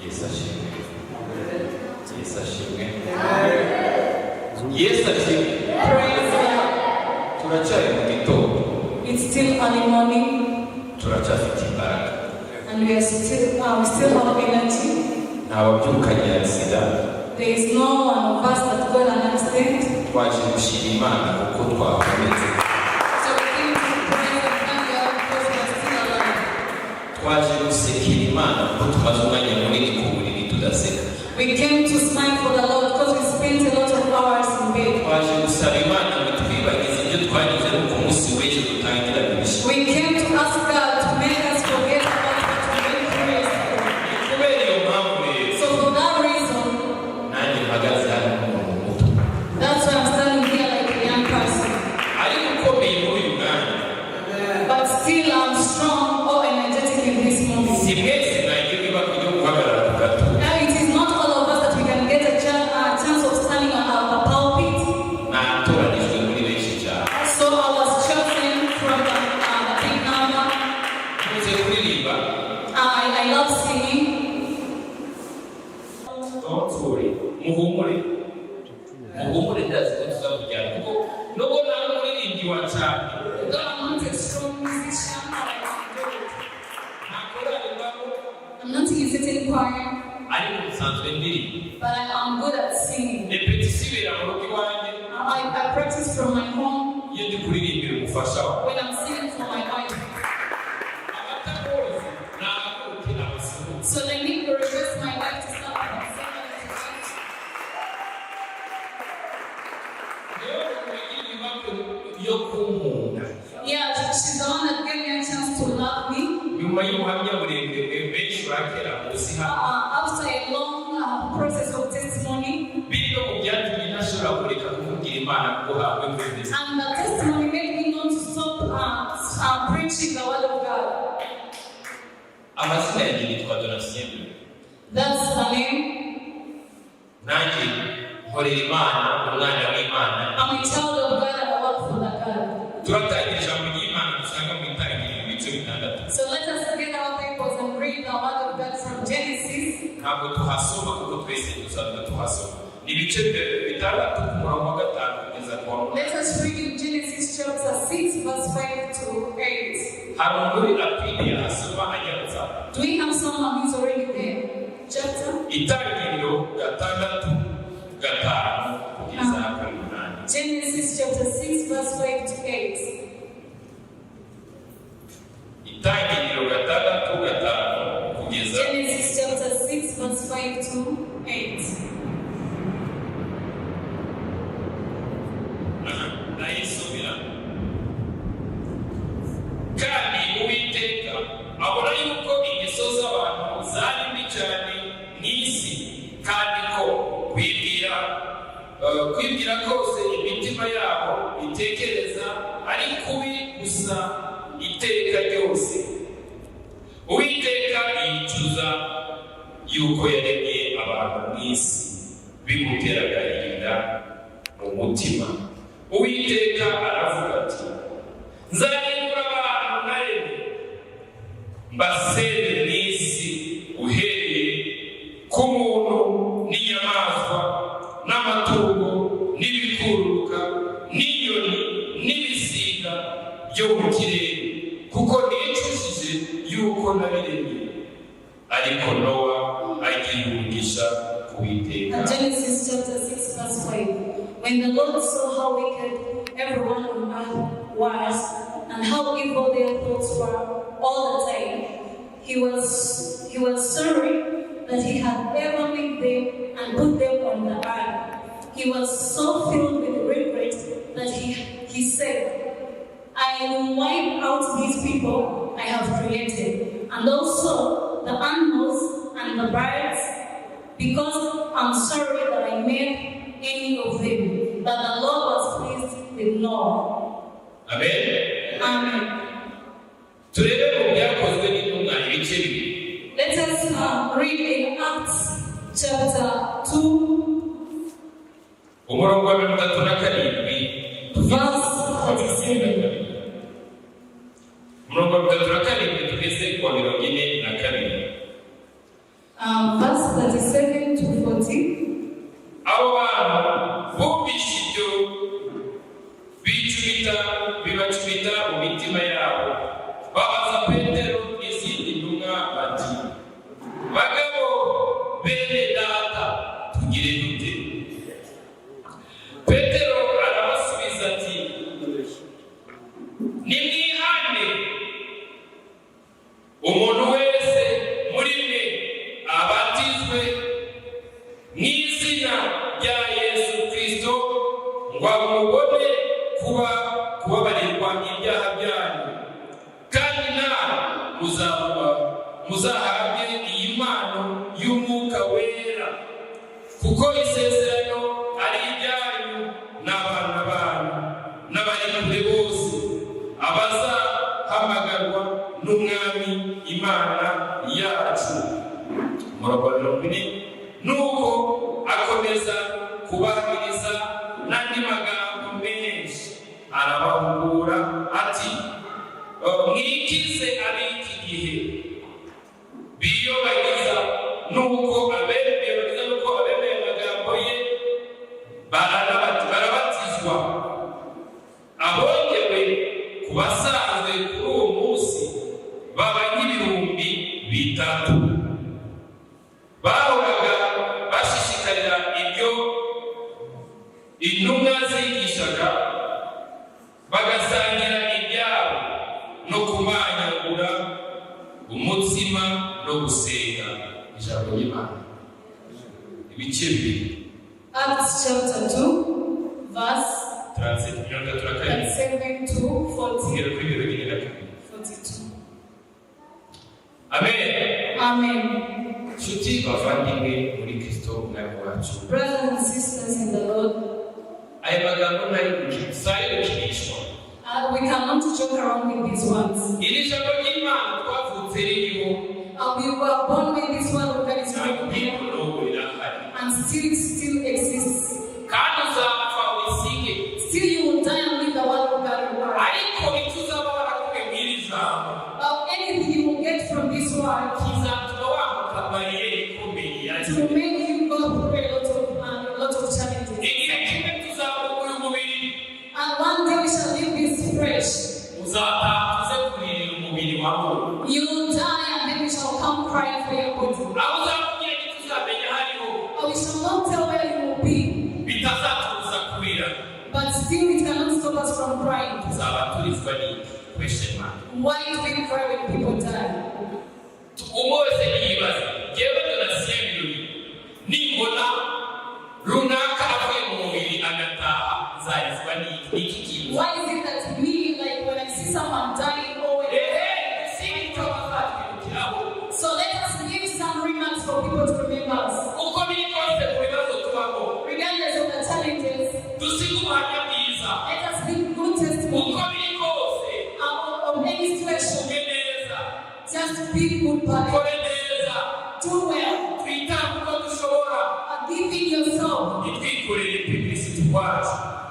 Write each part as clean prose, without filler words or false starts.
Yesu ashimwe. Yesu ashimwe. Yesu ashimwe. Praise God. Turacyari mu gitondo. It's still early morning. Turacyafite imbaraga. And we still have energy. Ntawabyukanye accident. There is no one of us that got an accident. Twaje gushima Imana kuko twahumetse. So we came to praise and thank God because we are still alive. Twaje gusekera Imana kuko tumaze umwanya munini ku buriri tudaseka. We came to smile for the Lord because we spent a lot of hours in bed. Twaje gusaba Imana ngo twibagize ibyo twagize ku munsi w'ejo dutangira ibishya. We came to ask God to make us forget about what we went through yesterday. Kubera iyo mpamvu rero. So for that reason, nanjye mpagaze hano nk'umuntu muto. That's why I'm standing here like a young person. Ariko ukomeye muri uyu mwanya. But still I'm strong or energetic in this moment. Si mwese mwagira ibakwe ryo guhagarara ku gato. Now it is not all of us that we can get a chance of standing on a pulpit. Natoranijwe muri benshi cyane. So I was chosen from the big number. Muze kuririmba. I love singing. Don't worry. Muhumure. Muhumure ndazi ko tuzakujyana kuko nubwo nawe umuririmbyi wa cyane. Though I'm not a strong musician, I'm not in a certain choir, ariko nsanzwe ndirimba. but I'm good at singing. Repetition ibera mu rugo iwanjye. I practice from my home Iyo ndi kuririmbira umufasha wawe. when I'm singing for my wife. Abatakoze ni abakurikiye abasimu. So they need to request my wife to start singing. Yo kunkunda. Yeah, she's the one that gave me a chance to love me. Nyuma y'ubuhamya burebure benshi bakera munsi hano. After a long process of testimony, Bityo mu byatumye ntashobora kureka kuvugira Imana kuko hawe kwemeza. and the testimony made me not to stop preaching the word of God. Amazina yanjye nitwa Donatien. That's the name. Nanjye nkorera Imana, umwana w'Imana. I'm a child of God and I work for the God. Turatangira ijambo ry'Imana dusanga mu itangiriro ibice bitandatu. So let us get our Bibles and read the word of God from Genesis. Ntabwo tuhasoma kuko twese dusanzwe tuhasoma. Ni ibice bitandatu ku murongo wa gatanu kugeza ku wa munani. Let us read in Genesis chapter 6 verse 5 to 8. Hari umuntu apidi yasoma ajya. Do we have someone who's already there? Chapter? Itangiriro gatandatu gatanu kugeza ku munani. Genesis chapter 6 verse 5 to 8. Itangiriro gatandatu gatanu kugeza. Genesis chapter 6 verse 5 to 8. Nayisomera. Kandi Uwiteka abona yuko ingeso z'abantu zari mbi cyane n'isi, kandi ko kwibwira kose imitima yabo itekereza ari kubi gusa iteka ryose. Uwiteka yicuza yuko yaremye abantu mw'isi bimutera agahinda mu mutima. Uwiteka aravuga ati, nzarimbura abantu naremye mbasende mw'isi, uhereye ku muntu n'inyamaswa n'amatungo n'ibikururuka n'inyoni n'ibisiga byo mu kirere, kuko nicujije yuko nabiremye. Ariko Nowa agira umugisha ku Uwiteka. Genesis chapter 6 verse 5. When the Lord saw how wicked everyone on earth was, and how evil their thoughts were all the time, he was sorry that he had ever made them and put them on the earth. He was so filled with regret that he said, I will wipe out these people I have created, and also the animals and the birds, because I'm sorry that I made any of them. But the Lord was pleased with Noah. Amen. Amen. Turebe mu byakozwe n'intumwa ibice bibiri. Let us read in Acts chapter 2 umurongo wa 37 verse 37. Umurongo wa 37 tugeze ku wa 42. Verse 37 to 40. abo bantu bumvise ibyo bibacumita mu mitima yabo, babaza Petero n'izindi ntumwa bati, bagabo bene data, tugire dute? Petero arabasubiza ati, nimwihane, umuntu wese muri mwe abatizwe mu izina rya Yesu Kristo, ngo amubone kubabarirwa ibyaha byanyu, kandi nawe muzahabwe iyi mpano y'Umwuka Wera, kuko isezerano ari iryanyu n'abana banyu n'abari kure bose, abazahamagarwa n'Umwami Imana yacu. Umurongo 20, nuko akomeza kubahamiriza n'andi magambo menshi, arabahugura ati, mwikize ab'iki gihe biyobagiza nuko abemeye amagambo ye barabatizwa, abongewe ku basanzwe kuri uwo munsi baba nk'ibihumbi 3. bahoraga bashishikarira ibyo intumwa zigishaga, bagasangira ibyabo no kumanyagura umutsima no gusenga. Ijambo ry'Imana. Ibice bibiri. Acts chapter 2 verse 37 to 42. Amen. Amen. Nshuti bavandimwe muri Kristo umwami wacu, brothers and sisters in the Lord, aya magambo ntari gukinishwa. We cannot joke around with these ones. Iri jambo ry'Imana twavutse ririho, we were born with this one that is right here, and still exists. Kandi uzapfa wisige, still you will die and leave the world of God. Ariko ntituzaba barakuye mw'iri jambo, anything you will get from this world kizatuma wambuka bariyeri ikomeye to make you go through a lot of challenges. Igihe kimwe tuzambuka uyu mubiri, and one day we shall leave this fresh. Uzataha tuze kurira umubiri wawe. You will die and then we shall come crying for your body. Aho uzakubwira ntituzamenya hariho, we shall not tell where you will be, bitazatubuza kurira, but still it cannot stop us from crying. Tuzaba turizwa n'iki? Question mark. Why do we cry when people die? Umwese yibaza, jewe donasiye birori, nimbona runaka avuye mu mubiri agataha, zarizwa n'iki kintu? Why is it that me, like when I see someone dying, so let us give some remarks for people to remember us. Regardless of the challenges, let us give good testimony of any situation. Just be good parents. Do well. Give in yourself.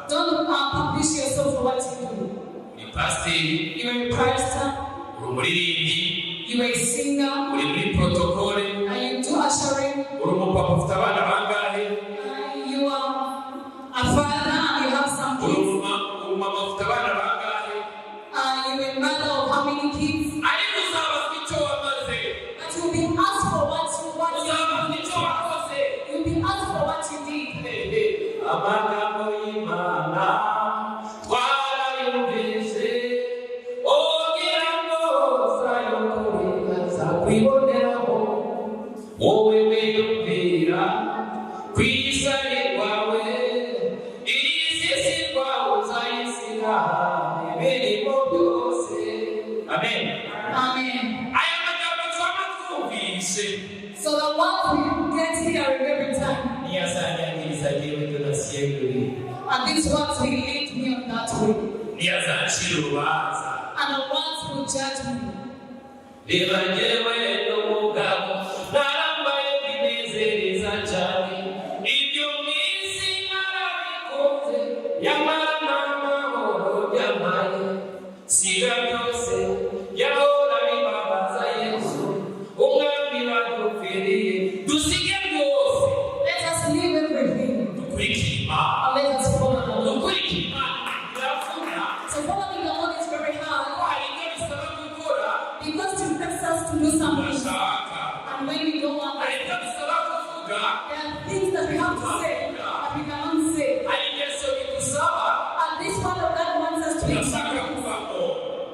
Don't publish yourself for what you do. You're a pastor. You are a singer. And you do ushering. You are a father and you have some kids. You are a mother of how many kids? But you'll be asked for what you did. You'll be asked for what you did. Amen. Amen. So the ones we get here every time, and these ones will lead me on that way, and the ones who judge me. Umwami badupfiriye, dusige are things that we have to say that we cannot say. And this one of God wants us to leave some things.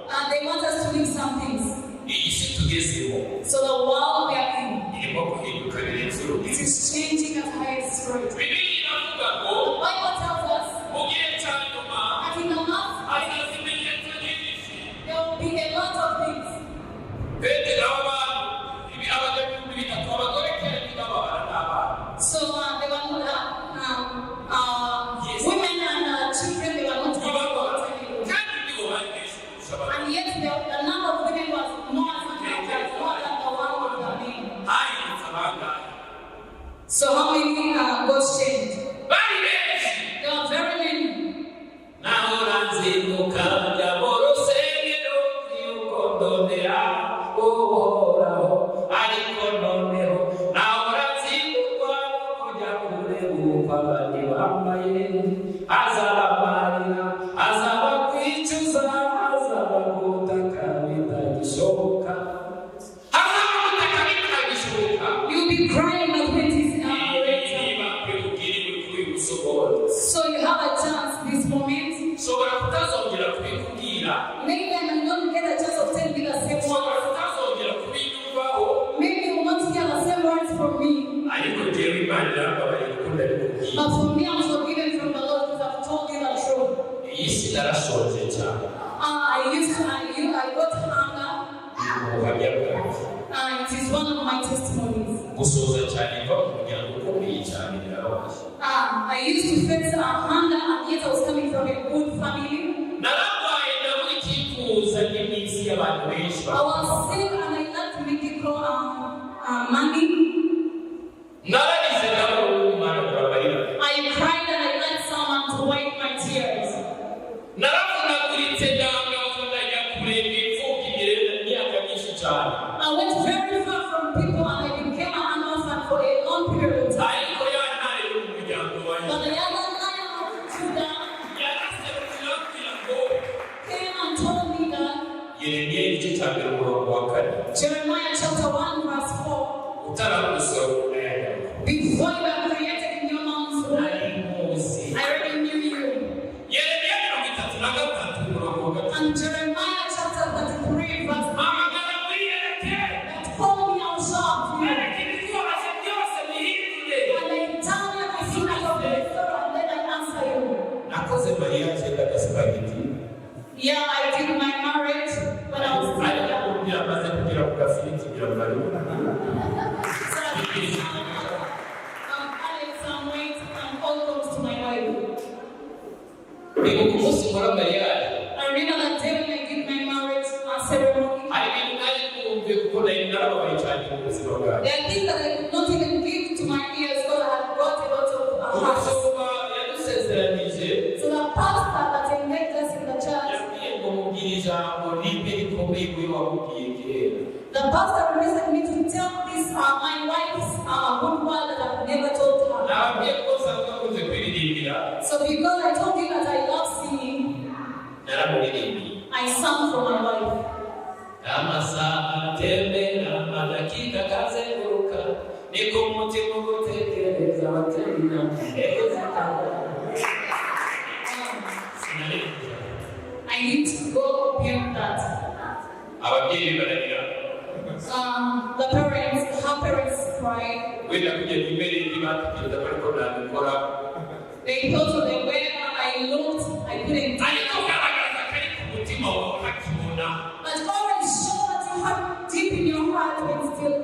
And they want us to leave some things. So the world we are in, it is changing at highest rate. The Bible tells us that in the last there will be a lot of things. So they were not women and children, they were not about anymore. And yet the number of women was more than the one of the men. So how many was changed? There were very many. You'll be crying when it is so you have a chance this moment. Maybe I may not get a chance of telling you the same words. Maybe you will not hear the same words from me. But for me, I'm forgiven from the Lord because I've told you the truth. I got hunger. It is one of my testimonies. I used to face hunger, and yet I was coming from a good family. I was sick and I lacked medical money. I cried and I lacked someone to wipe my tears. I went very far from people and I became an orphan for a long period of time. But the other lion of Judah came and told me that Jeremiah chapter 1 verse 4, before you were created in your mom's womb, I already knew you. And Jeremiah chapter 33 verse 9, that call me, I'll show up to you. And I tell you the secret of the story and then I answer you. Yeah, I did my marriage when I was still young. Added some weight and all comes to my wife. I remember that day when I did my marriage ceremony. There are things that I could not even give to my ears because I had brought a lot of hearts. So the pastor that engaged us in the church, the pastor requested me to tell this my wife's good word that I've never told her. So because I told you that I love singing, I sang for my wife. I need to go beyond that. The parents, her parents cried. They thought of the way I looked, I couldn't. But always show that you have deep in your heart when still.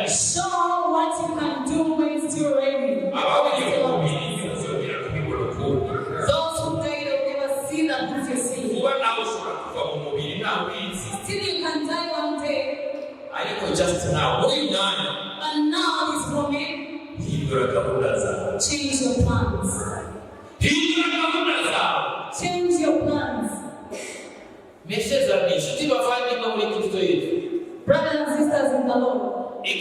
Show what you can do when still ready. Those who die, they'll never see that which you see. Still you can die one day. Just now, but now this moment, change your plans. Change your plans. Brothers and sisters in the Lord, this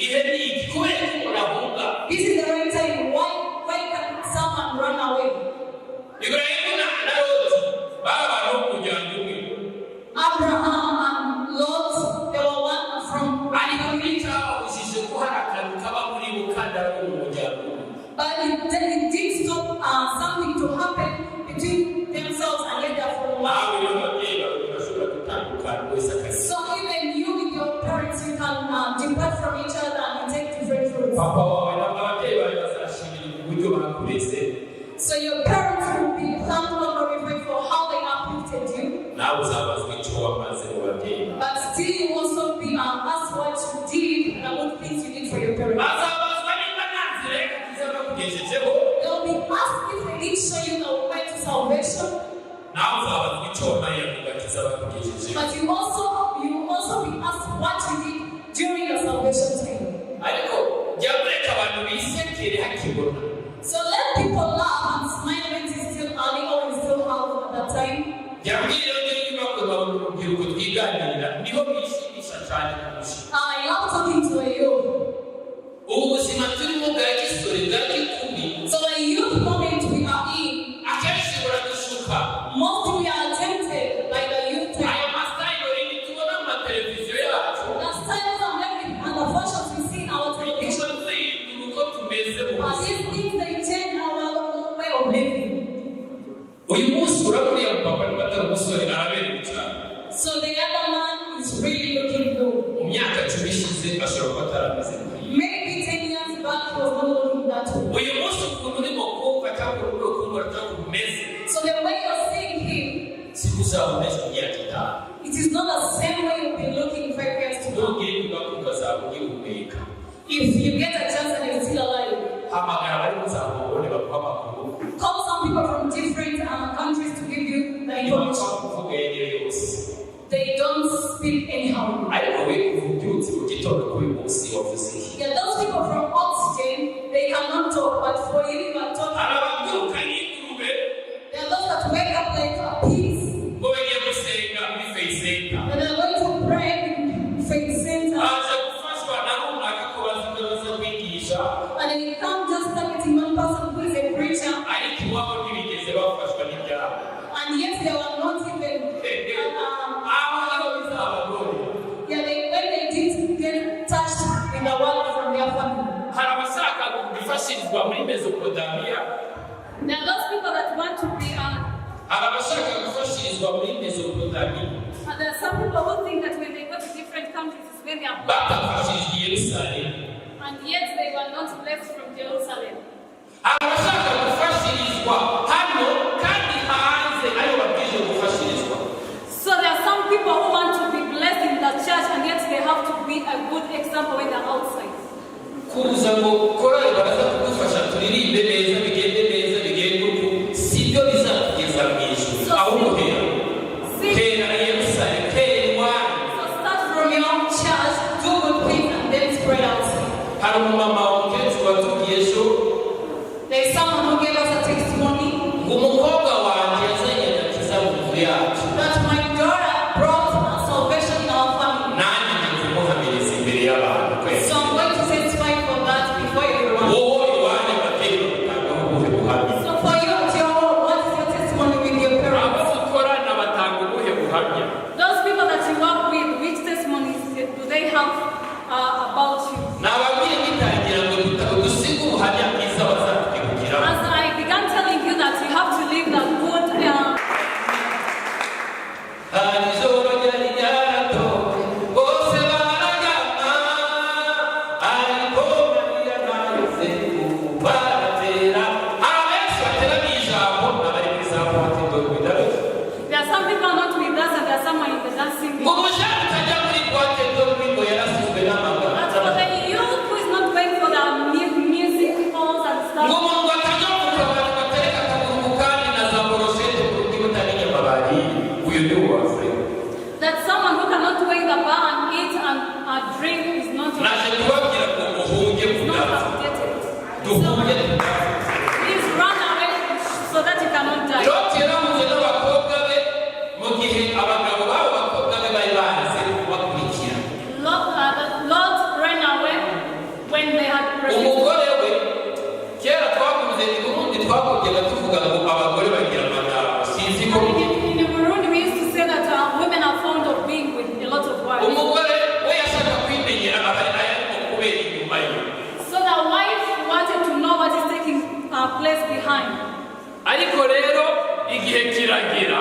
is the right time. Why can someone run away? Abraham and Lot, they were one from community. But it did stop something to happen between themselves and yet their followers. So even you with your parents, you can depart from each other and take different routes. So your parents will be glorified for how they uplifted you. But still you also be asked what you did and what things you did for your parents. They'll be asked if they did show you the way to salvation. But you will also be asked what you did during your salvation time. So let people laugh and smile when it's still early or it's still half at that time. I love talking to a youth. So the youth moment we are in, most we are tempted by the youth time. The styles and everything and the fashions we see in our television. These things they change our way of living. So the other man is really looking good. Maybe 10 years back he was not looking that way. So the way you're seeing him, it is not the same way you've been looking 5 years to now. If you get a chance and you're still alive, call some people from different countries to give you the information. They don't speak anyhow. Yeah, those people from oxygen, they cannot talk, but for you, you are talking. There are those that wake up like a piece. And they're going to pray in faith center. And then you can't just target one person who is a preacher. And yet they were not even. When they did get touched in the world from their family. There are those people that want to be and there are some people who think that when they go to different countries is when they are and yet they were not left from Jerusalem. So there are some people who want to be blessed in the church and yet they have to be a good example when they're outside. So start from your own church, do good things and then spread out. There is someone who gave us a testimony that my daughter brought salvation in our family. So I'm going to testify for that before everyone. So for you, what is your testimony with your parents? Those people that you work with, which testimonies do they have about you? As I began telling you that you have to live the good there are some people not with us and there are someone in the dancing. As for the youth who is not going for the music halls and stuff. That someone who cannot wait the bar and eat and drink is not updated. So please run away so that you cannot die. Lord ran away when they had in Burundi we used to say that women are fond of being with a lot of wives. igihe kiragera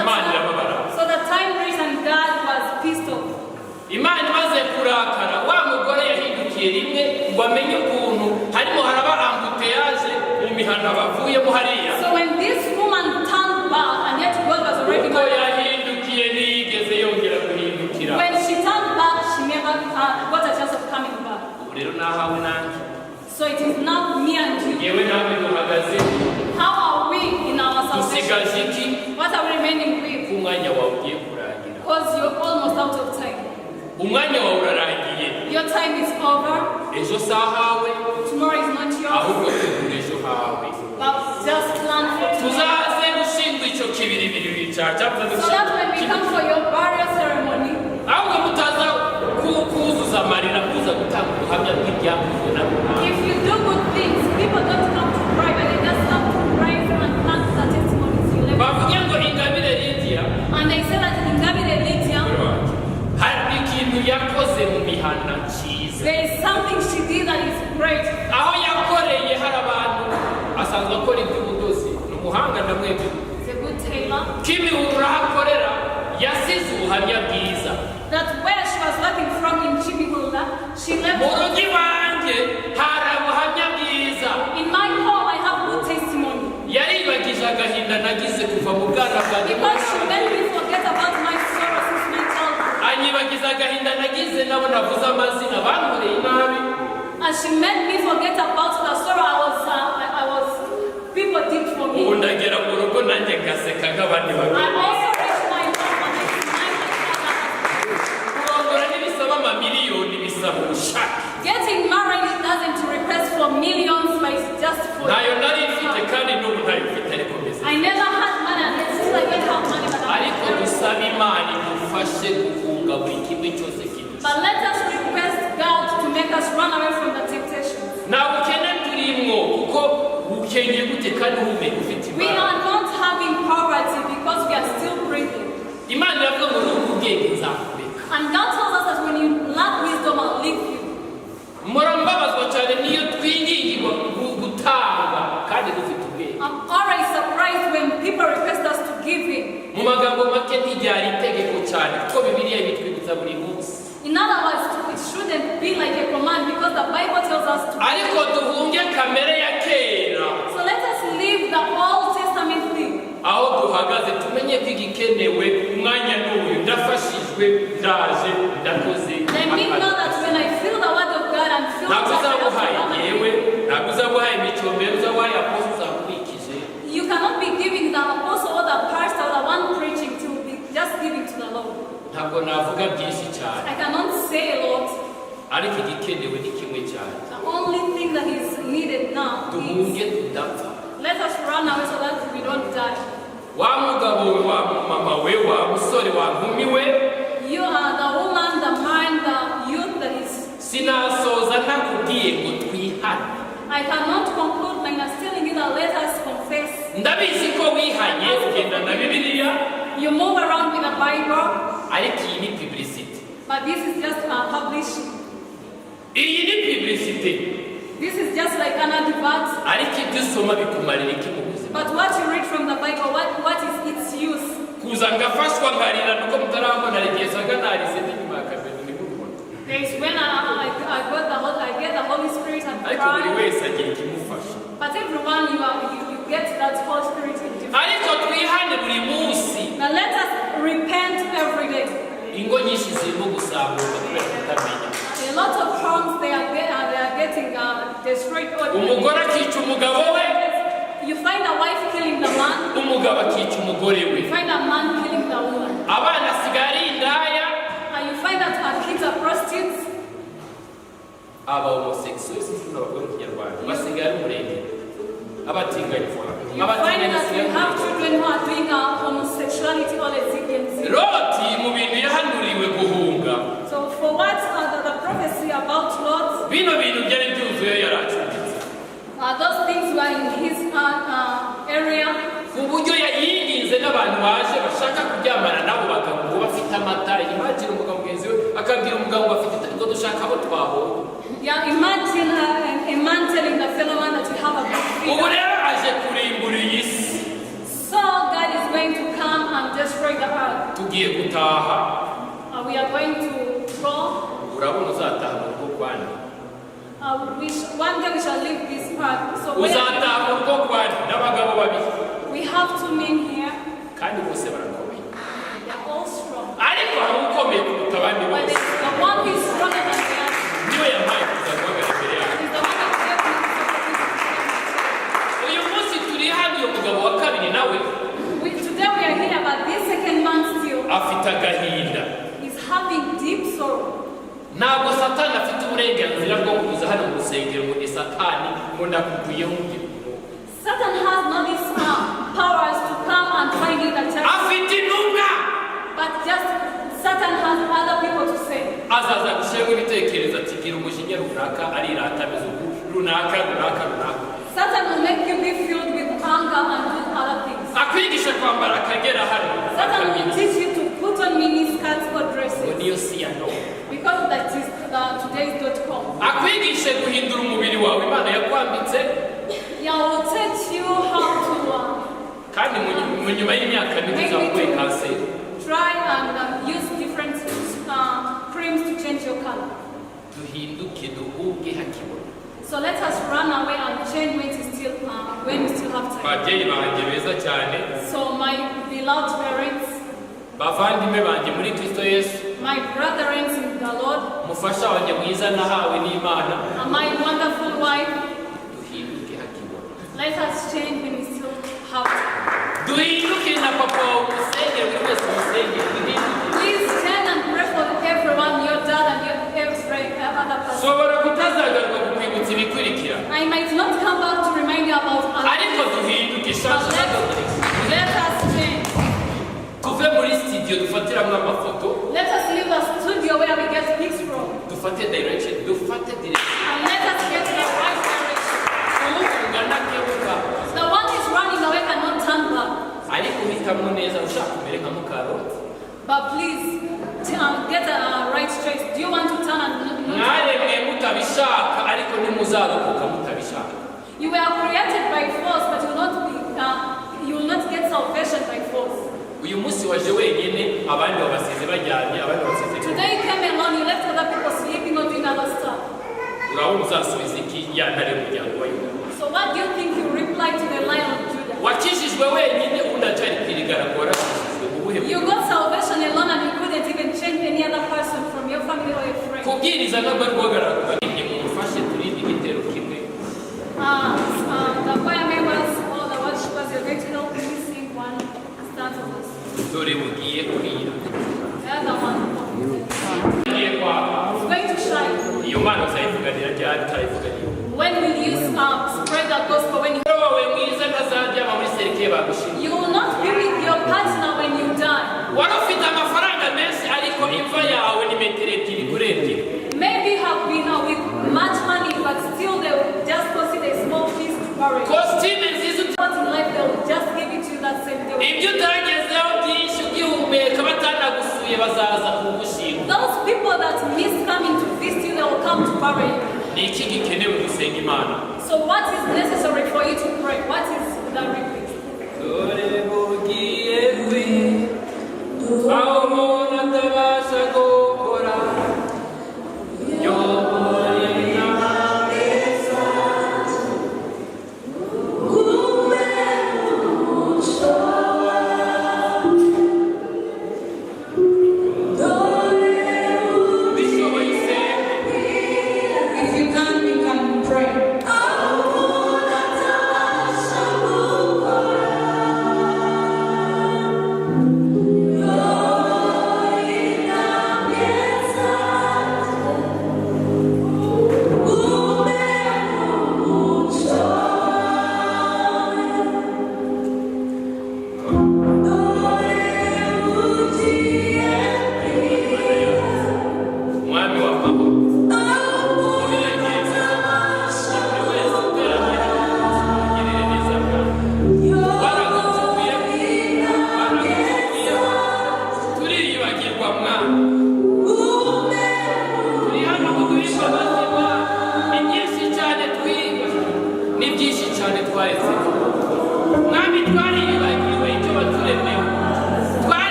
Imana irababara. So the time reason God was pissed off. Imana imaze kurakara wa mugore yahindukiye rimwe ngo amenye ukuntu harimo haraba ambuteyaje mu mihana bavuyemo hariya. So when this woman turned back and yet God was already Ubwo yahindukiye ntiyigeze yongera guhindukira. When she turned back, she never got a chance of coming back. Ubu rero nahawe nanjye. So it is now me and you. Yewe nawe duhagaze. How are we in our salvation? Dusigaje iki? What are we remaining with? Umwanya wawe ugiye kurangira. Because you're almost out of time. Umwanya wawe urarangiye. Your time is over. Ejo sahawe. Tomorrow is not yours. Ahubwo tegura ejo hawe. But just plan for tomorrow. Tuzaze gushinga icyo kibiribiri cyacu. So that when we come for your burial ceremony, ahubwo mutaza kuzuza amarira kuza gutanga ubuhamya bw'ibyakozwe na runaka. if you do good things, people don't come to cry, but they just come to praise and plant the testimonies you left. Bavuge ngo Ingabire Lydia And they say that in Ingabire Lydia, hari ikintu yakoze mu mihana cyiza. there is something she did that is great. Aho yakoreye hari abantu asanzwe akora iby'ubudozi ni umuhanga ndamwemera. He's a good tailor. Kimwe urahakorera yasize ubuhamya bwiza. That where she was working from in Chibihula, she left. Mu rugo iwanjye hari ubuhamya bwiza. In my home, I have good testimony. Yaribagije agahinda nagize kuva mu bwana bwanjye. Because she made me forget about my sorrow since my childhood. Anyibagiza agahinda nagize nabo navuze amazina bankoreye nabi. And she made me forget about the sorrow people did for me. Ubu ndagera mu rugo nanjye ngaseka nk'abandi I bagabo. also reached my home and I smiled like other. Kurongora ntibisaba amamiliyoni bisaba ubushake. Getting married doesn't request for millions, but it's just for. Ntayo nari mfite kandi n'ubu ntayo mfite ariko meze. I never had money and it seems like I have money, but Ariko dusaba Imana idufashe gufunga buri kimwe cyose kidusa. But let us request God to make us run away from the temptations. Nta bukene turimwo kuko bukenye gute kandi uhumeka ufite We Imana. are not having poverty because we are still breathing. Imana iravuga ngo n'ubu ubwenge nzakureka. And God tells us that when you lack wisdom, I'll leave you. Murambabazwa cyane niyo twingingirwa gutanga kandi dufite ubwenge. I'm always surprised when people request us to give in. Mu magambo make ntibyari itegeko cyane kuko Bibiliya ibitwibutsa buri munsi. In other words, it shouldn't be like a command because the Bible tells us to. Ariko duhunge kamere ya kera. So let us leave the Old Testament thing. Aho duhagaze tumenye ko igikenewe umwanya n'uyu ndafashijwe ndaje ndakoze. Let me know that when I feel the word of God and feel Ntabwo uzabuhaye the yewe ntabwo uzabuhaye imicombero uzabuhaye aposto uzakurikije. you cannot be giving the apostle or the pastor or the one preaching to be just giving to the Lord. Ntabwo navuga byinshi cyane I cannot say a lot. ariko igikenewe ni kimwe cyane. The only thing that is needed now Duhunge is tudapfa. let us run away so that we don't die. Wa mugabo we wa mama we wa musore wa nkumi we You are the woman, the man, the youth that is. sinasoza ntakubwiye ngo twihane. I cannot conclude by not telling you that let us confess. Ndabizi ko wihanye ugenda na Bibiliya You move around with the Bible, ariko iyi ni publicity. but this is just publishing. Iyi ni publicity This is just like an advert. ariko ibyo usoma bikumarira iki mu buzima. But what you read from the Bible, what is its use? Kuza ngafashwa nkarira nuko mutarambona rigezaga narize n'inyuma ya kamera nimubona. There is when I get the Holy Spirit and Ariko buri cry. wese agira ikimufasha. But everyone you get that Holy Spirit in different. Ariko twihane buri munsi. Now let us repent every day. Ingo nyinshi zirimo gusambuka kubera kutamenya. A lot of homes they are getting destroyed. Umugore akica umugabo we, You find a wife killing the man. umugabo akica umugore we. You find a man killing the woman. Abana asigaye ari indaya, And you find that our kids are prostitutes. aba homosexual sinzi n'abagore mu Kinyarwanda basigaye ari umurenge. Abatinganyi You find that we have children who are doing homosexuality or lesbianism. Loti mu bintu yahanuriwe guhunga. So for what the prophecy about Lot, Bino bintu byari byuzuye yaracumbitse. those things were in his area. Ku buryo yayinginze n'abantu baje bashaka kuryamana nabo bakaguma bafite amata. Imagine umugabo mugenzi we akabwira umugabo ngo afite ngo dushaka abo twahunga. Yeah, imagine a man telling the fellow man that you have a good Ubu figure. rero aje kurimbura iyi si. So God is gutaha We are going to go. urabona uzataha mu rugo rwanda One day we shall leave this part. So uzataha mu rugo rwanda n'abagabo babiri we have two men here. kandi bose barakomeye They are all strong. ariko hari ukomeye kuruta abandi But bose the one who is stronger than the other niwe yampaye kuza guhagarara imbere yawe is the one that gave me uyu munsi turi hano uyu mugabo wa kabiri nawe Today we are here, but this second man still afite agahinda is having deep sorrow. ntabwo satani afite uburenganzira bwo kuza hano mu rusengero ngo ni satani ngo ndakubwiyeho undi Satan has no these powers to come and find you that church. afite intumwa But just Satan has other people to say. azaza gushyiramo ibitekerezo ati gira umujinya runaka arirata ameze uku runaka Satan will make you be filled with anger and do other things. akwigisha kwambara akagera hano Satan will teach you to put on miniskirts or ngo dresses niyo si ya none because that is today's.com. akwigishe guhindura umubiri wawe imana yakwambitse Yeah, will teach you how to kandi mu nyuma y'imyaka mike uzamuye kanseri try and use different creams to change your color. duhinduke duhuge hakibona So let us run away and change when we still have time. babyeyi banjye beza cyane So my beloved parents, bavandimwe banjye muri kristo yesu my brethren in the Lord, umufasha wanjye mwiza nahawe n'imana and my wonderful wife, duhinduke hakibona let us change when we still have time. duhinduke na papa wawe umusengere buri wese umusengere duhinduke Please stand and pray for everyone, your dad and your every other person. ushobora kutazagaruka kukwibutsa ibikurikira I might not come back to remind you about ariko others, duhinduke but shaka let us change. tuve muri studio dufatiramo amafoto Let us leave the studio where we get pics from, dufate direction and let us get the right direction. uwukunga ntakebuka The one who is running away cannot turn back. ariko uhitamo neza ushaka kumera nka mukaroti But please, get the right choice. Do you want to turn and not? mwaremwe mutabishaka ariko ntimuzarokoka mutabishaka You were created by force, but you will not get salvation by force. uyu munsi waje wenyine abandi babasize bajyanye abandi babasize Today you came alone, you left other people sleeping or doing other stuff. urabona uzasubiza iki ya ntare y'umuryango wa yuda So what do you think you reply to the Lion of Judah? wakijijwe wenyine ubundi acyari kwirigara ngo warashishijwe mu buhe You got salvation alone and you couldn't even change any other person from your family or your friend. kubwiriza nabwo rwogaragara ni mumufashe turinde igitero kimwe The choir members or the worshipers, you're going to help me sing one stanza of this. dore bugiye kwira The other one bugiye kwaka is going to shine. iyo mana uzayivuganira ryari utayivuganira When will you spread the gospel? When you wawe mwiza ntazajyama muri serike bagushimye You will not be with your partner when you die. wari ufite amafaranga menshi ariko imva yawe ni metero ebyiri kuri ebyiri Maybe you have been with much money, but still they will just consider a small piece to bury. kositime nziza What in life they will just give it to you that same day. ibyo utagezeho byinshi ugihumeka batanagusuye bazaza kugushima Those people that miss coming to visit you, they will come to bury you. ni iki gikenewe gusenga imana So what is necessary for you to pray? What is the request? dore bugiye kwira aho umuntu atabasha gukora If you can, you can pray. Oh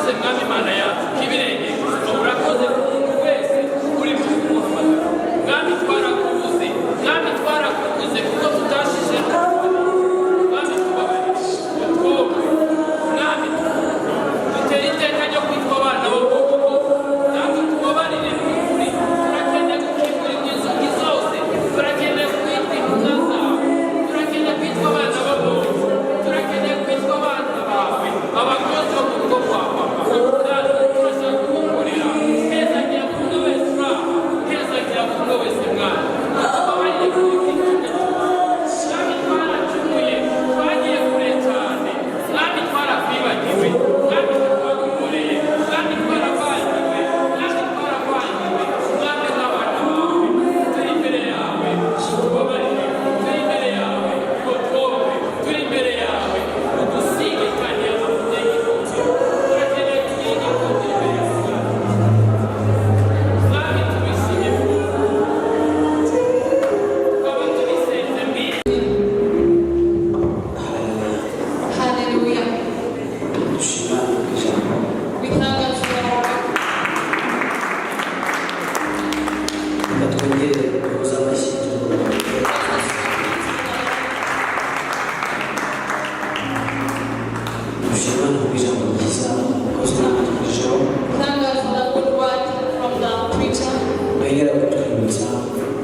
urakoze mwami Imana yacu kibirenge urakoze umuntu wese uri mu muhamagaro mwami twarakubuze mwami twarakubuze kuko tutashije mwami tubabarire utwomwe mwami dutere iteka ryo kwitwa abana bo mu rugo natwe tubabarire n'ukuri turakeneye gukingura inzugi zose turakeneye kwitwa intumwa zawe turakeneye kwitwa abana bo mu rugo turakeneye kwitwa abana bawe abakozi bo mu rugo rwa papa natwe turashaka kugukorera hezagira kumwe wese uri aha hezagira kumwe wese mwana tubabarire kuri iki gihe mwami twaracumuye twagiye kure cyane mwami twarakwibagiwe mwami twagukoreye mwami twaravangiwe mwami twaravangiwe mwami nk'abana bawe turi imbere yawe tubabarire turi imbere yawe ngo twombe turi imbere yawe udusige kandi amavuta y'igikundiro turakeneye kugira igikundiro imbere yawe mwami tubishimye tukaba tubisenze mbere Hallelujah. We thank God for thank God for the good word from the preacher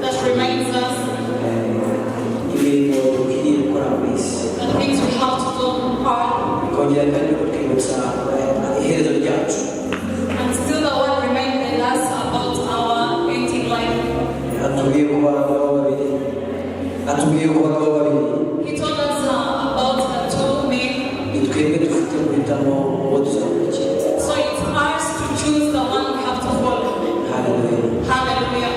that reminds us the things we have to do hard.